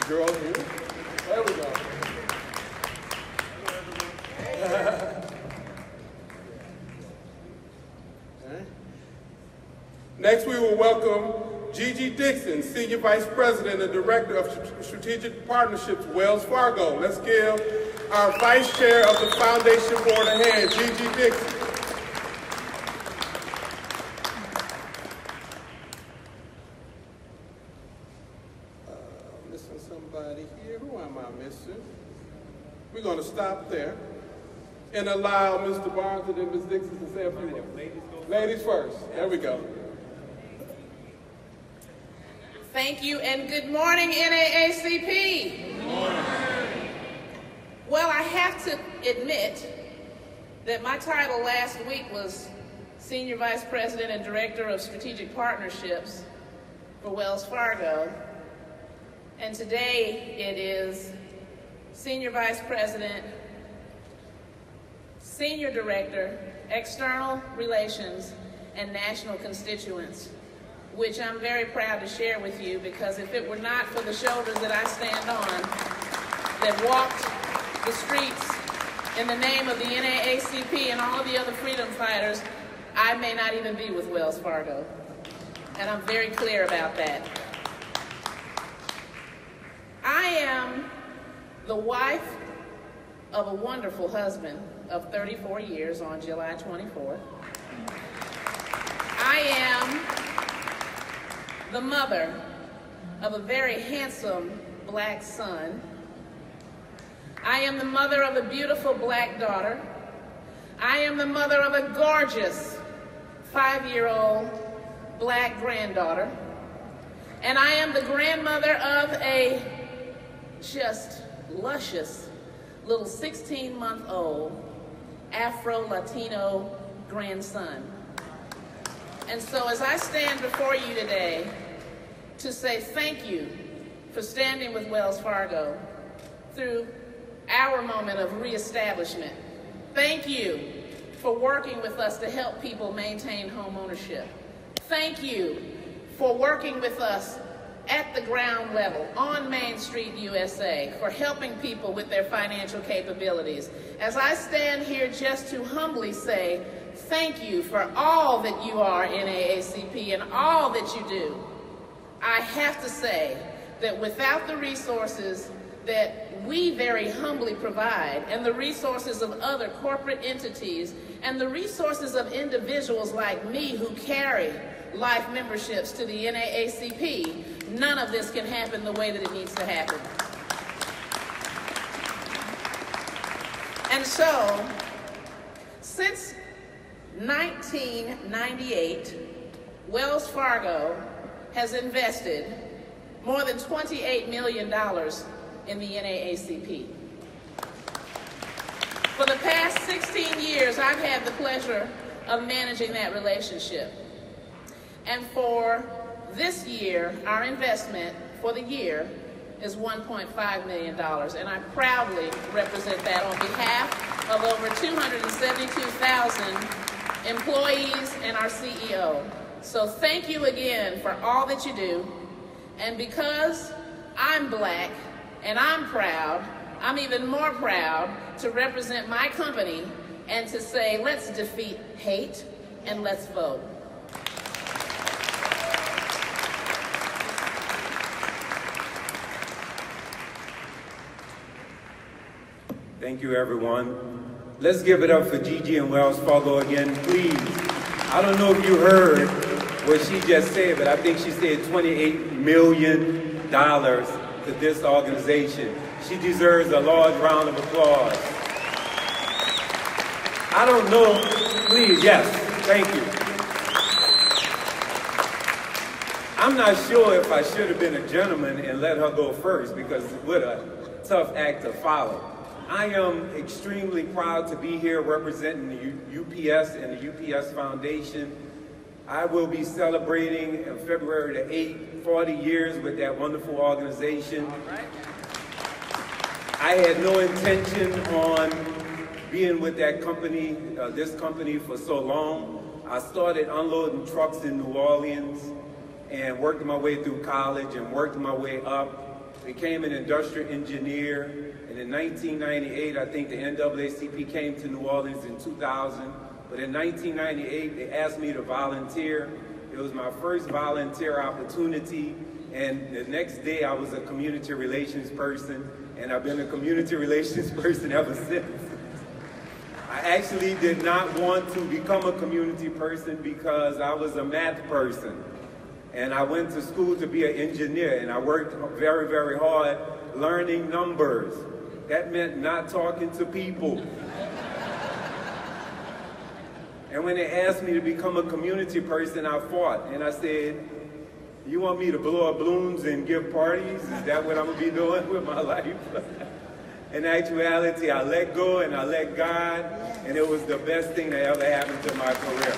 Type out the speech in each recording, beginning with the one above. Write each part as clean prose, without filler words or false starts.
Girl here. There we go. Okay. Next, we will welcome Gigi Dixon, Senior Vice President and Director of Strategic Partnerships, Wells Fargo. Let's give our Vice Chair of the Foundation Board a hand, Gigi Dixon. Missing somebody here. Who am I missing? We're going to stop there and allow Mr. Barnes and then Ms. Dixon to say a few words. Ladies first. There we go. Thank you, and good morning, NAACP. Good morning. Well, I have to admit that my title last week was Senior Vice President and Director of Strategic Partnerships for Wells Fargo, and today it is Senior Vice President, Senior Director, External Relations and National Constituents, which I'm very proud to share with you, because if it were not for the shoulders that I stand on that walked the streets in the name of the NAACP and all of the other freedom fighters, I may not even be with Wells Fargo. And I'm very clear about that. I am the wife of a wonderful husband of 34 years on July 24th. I am the mother of a very handsome black son. I am the mother of a beautiful black daughter. I am the mother of a gorgeous 5-year-old black granddaughter. And I am the grandmother of a just luscious little 16-month-old Afro-Latino grandson. And so as I stand before you today to say thank you for standing with Wells Fargo through our moment of reestablishment. Thank you for working with us to help people maintain home ownership. Thank you for working with us at the ground level on Main Street, USA, for helping people with their financial capabilities. As I stand here just to humbly say thank you for all that you are, NAACP, and all that you do, I have to say that without the resources that we very humbly provide, and the resources of other corporate entities, and the resources of individuals like me who carry life memberships to the NAACP, none of this can happen the way that it needs to happen. And so, since 1998, Wells Fargo has invested more than $28 million in the NAACP. For the past 16 years, I've had the pleasure of managing that relationship. And for this year, our investment for the year is $1.5 million. And I proudly represent that on behalf of over 272,000 employees and our CEO. So thank you again for all that you do. And because I'm black and I'm proud, I'm even more proud to represent my company and to say, let's defeat hate and let's vote. Thank you, everyone. Let's give it up for Gigi and Wells Fargo again, please. I don't know if you heard what she just said, but I think she said $28 million to this organization. She deserves a large round of applause. I don't know, please, yes, thank you. I'm not sure if I should have been a gentleman and let her go first, because what a tough act to follow. I am extremely proud to be here representing the UPS and the UPS Foundation. I will be celebrating on February the 8th, 40 years with that wonderful organization. I had no intention on being with that company, this company, for so long. I started unloading trucks in New Orleans and worked my way through college and worked my way up became an industrial engineer, and in 1998, I think the NAACP came to New Orleans in 2000, but in 1998, they asked me to volunteer. It was my first volunteer opportunity, and the next day I was a community relations person, and I've been a community relations person ever since. I actually did not want to become a community person because I was a math person. And I went to school to be an engineer, and I worked very, very hard learning numbers. That meant not talking to people. And when they asked me to become a community person, I fought. And I said, you want me to blow up balloons and give parties? Is that what I'm gonna be doing with my life? In actuality, I let go and I let God, and it was the best thing that ever happened to my career.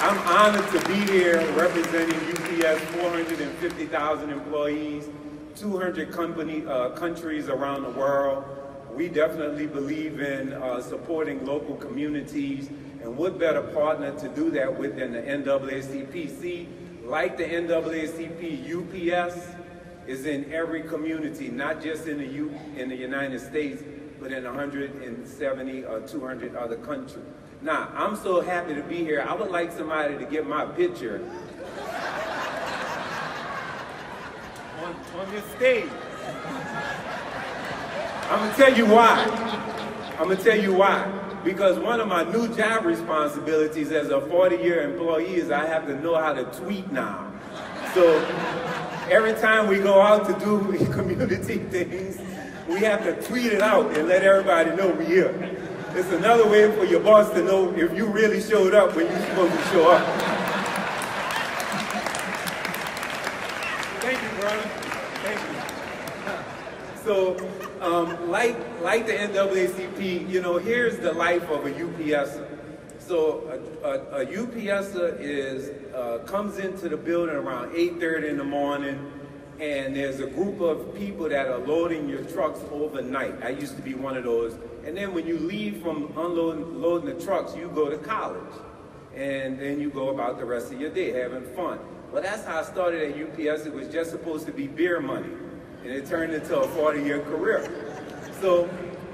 I'm honored to be here representing UPS, 450,000 employees, 200 countries around the world. We definitely believe in supporting local communities, and what better partner to do that with than the NAACP. See, like the NAACP, UPS is in every community, not just in the United States, but in 170 or 200 other countries. Now, I'm so happy to be here. I would like somebody to get my picture on this stage. I'm gonna tell you why. I'm gonna tell you why. Because one of my new job responsibilities as a 40-year employee is I have to know how to tweet now. So every time we go out to do community things, we have to tweet it out and let everybody know we're here. It's another way for your boss to know if you really showed up when you're supposed to show up. Thank you, brother. Thank you. So, like the NAACP, you know, here's the life of a UPSer. So a UPSer comes into the building around 8:30 in the morning, and there's a group of people that are loading your trucks overnight. I used to be one of those. And then when you leave from loading the trucks, you go to college. And then you go about the rest of your day having fun. Well, that's how I started at UPS. It was just supposed to be beer money. And it turned into a 40-year career. So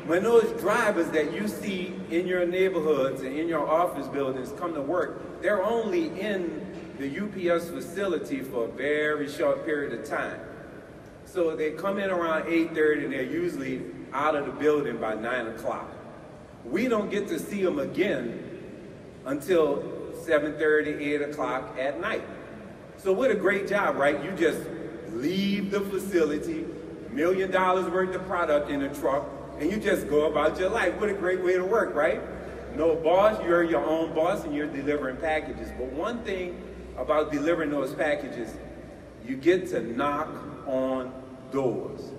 when those drivers that you see in your neighborhoods and in your office buildings come to work, they're only in the UPS facility for a very short period of time. So they come in around 8:30 and they're usually out of the building by 9 o'clock. We don't get to see them again until 7:30, 8 o'clock at night. So what a great job, right? You just leave the facility, $1 million worth of product in a truck, and you just go about your life. What a great way to work, right? No boss, you're your own boss and you're delivering packages. But one thing about delivering those packages, you get to knock on doors.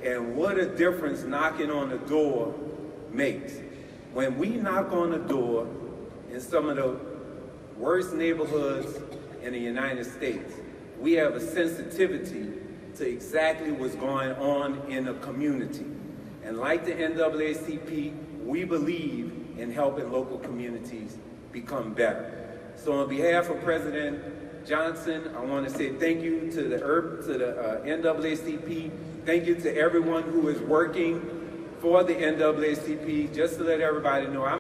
And what a difference knocking on the door makes. When we knock on the door in some of the worst neighborhoods in the United States, we have a sensitivity to exactly what's going on in a community. And like the NAACP, we believe in helping local communities become better. So on behalf of President Johnson, I want to say thank you to the NAACP. Thank you to everyone who is working for the NAACP. Just to let everybody know,